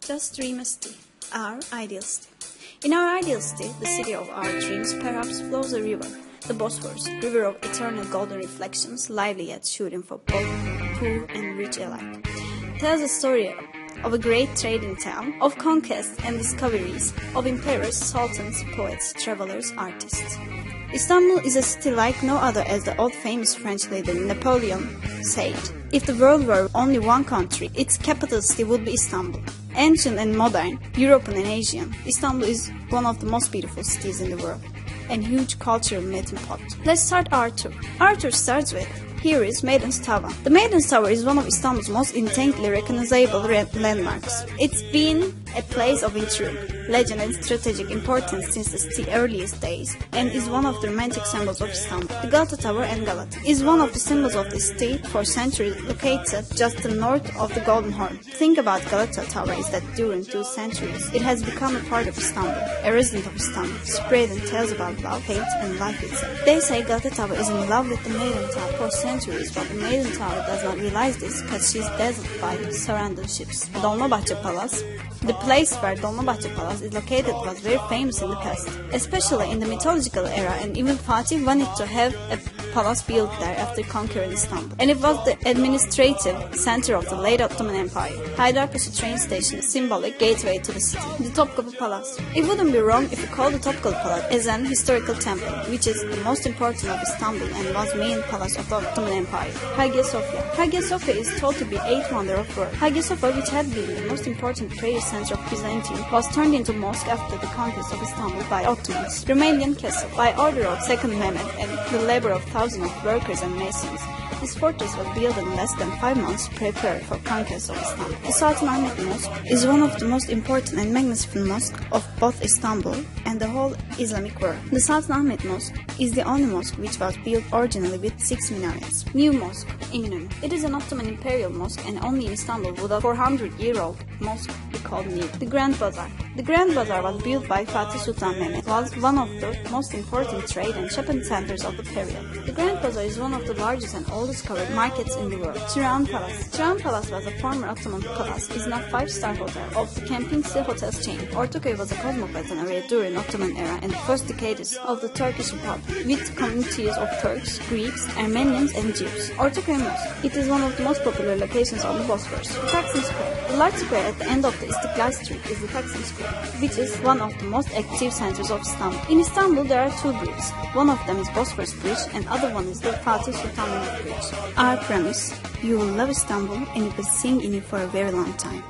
Just dream a city, our ideal city. In our ideal city, the city of our dreams, perhaps flows a river, the Bosphorus, river of eternal golden reflections, lively yet shooting for both poor and rich alike. Tells a story of a great trading town, of conquests and discoveries, of emperors, sultans, poets, travelers, artists. Istanbul is a city like no other, as the old famous French leader Napoleon said. If the world were only one country, its capital city would be Istanbul. Ancient and modern, European and Asian, Istanbul is one of the most beautiful cities in the world, and huge cultural melting pot. Let's start our tour. Our tour starts with, here is Maiden's Tower. The Maiden's Tower is one of Istanbul's most instantly recognizable landmarks. It's been a place of intrigue, legend and strategic importance since the city's earliest days, and is one of the romantic symbols of Istanbul. The Galata Tower and Galata is one of the symbols of the city for centuries, located just to the north of the Golden Horn. The thing about Galata Tower is that during 2 centuries, it has become a part of Istanbul, a resident of Istanbul, spreading tales about love, hate, and life itself. They say Galata Tower is in love with the Maiden Tower for centuries, but the Maiden Tower does not realize this because she is dazzled by surrounding ships. Dolmabahce Palace, the place where Dolmabahce Palace is located, was very famous in the past, especially in the mythological era, and even Fatih wanted to have a palace built there after conquering Istanbul. And it was the administrative center of the late Ottoman Empire. Haydarpaşa train station is symbolic gateway to the city. The Topkapı Palace. It wouldn't be wrong if we call the Topkapı Palace as an historical temple, which is the most important of Istanbul and was main palace of the Ottoman Empire. Hagia Sophia. Hagia Sophia is thought to be 8th wonder of world. Hagia Sophia, which had been the most important prayer center of Byzantium, was turned into mosque after the conquest of Istanbul by Ottomans. Romanian Castle. By order of Second Mehmed and the labor of thousands of workers and masons, this fortress was built in less than 5 months, prepared for conquest of Istanbul. The Sultan Ahmet Mosque is one of the most important and magnificent mosques of both Istanbul and the whole Islamic world. The Sultan Ahmet Mosque is the only mosque which was built originally with 6 minarets. New Mosque, Eminönü. It is an Ottoman imperial mosque, and only in Istanbul would a 400-year-old mosque be called new. The Grand Bazaar. The Grand Bazaar was built by Fatih Sultan Mehmed. It was one of the most important trade and shopping centers of the period. The Grand Bazaar is one of the largest and oldest covered markets in the world. Tiran Palace. Tiran Palace was a former Ottoman palace, is now 5-star hotel of the Kempinski Hotels chain. Ortaköy was a cosmopolitan area during Ottoman era and the first decades of the Turkish Republic, with communities of Turks, Greeks, Armenians, and Jews. Ortaköy Mosque. It is one of the most popular locations on the Bosphorus. The Taksim Square. The large square at the end of the Istiklal Street is the Taksim Square, which is one of the most active centers of Istanbul. In Istanbul, there are 2 bridges. One of them is Bosphorus Bridge, and other one is the Fatih Sultan Mehmed Bridge. Our premise: you will love Istanbul and you will sing in it for a very long time.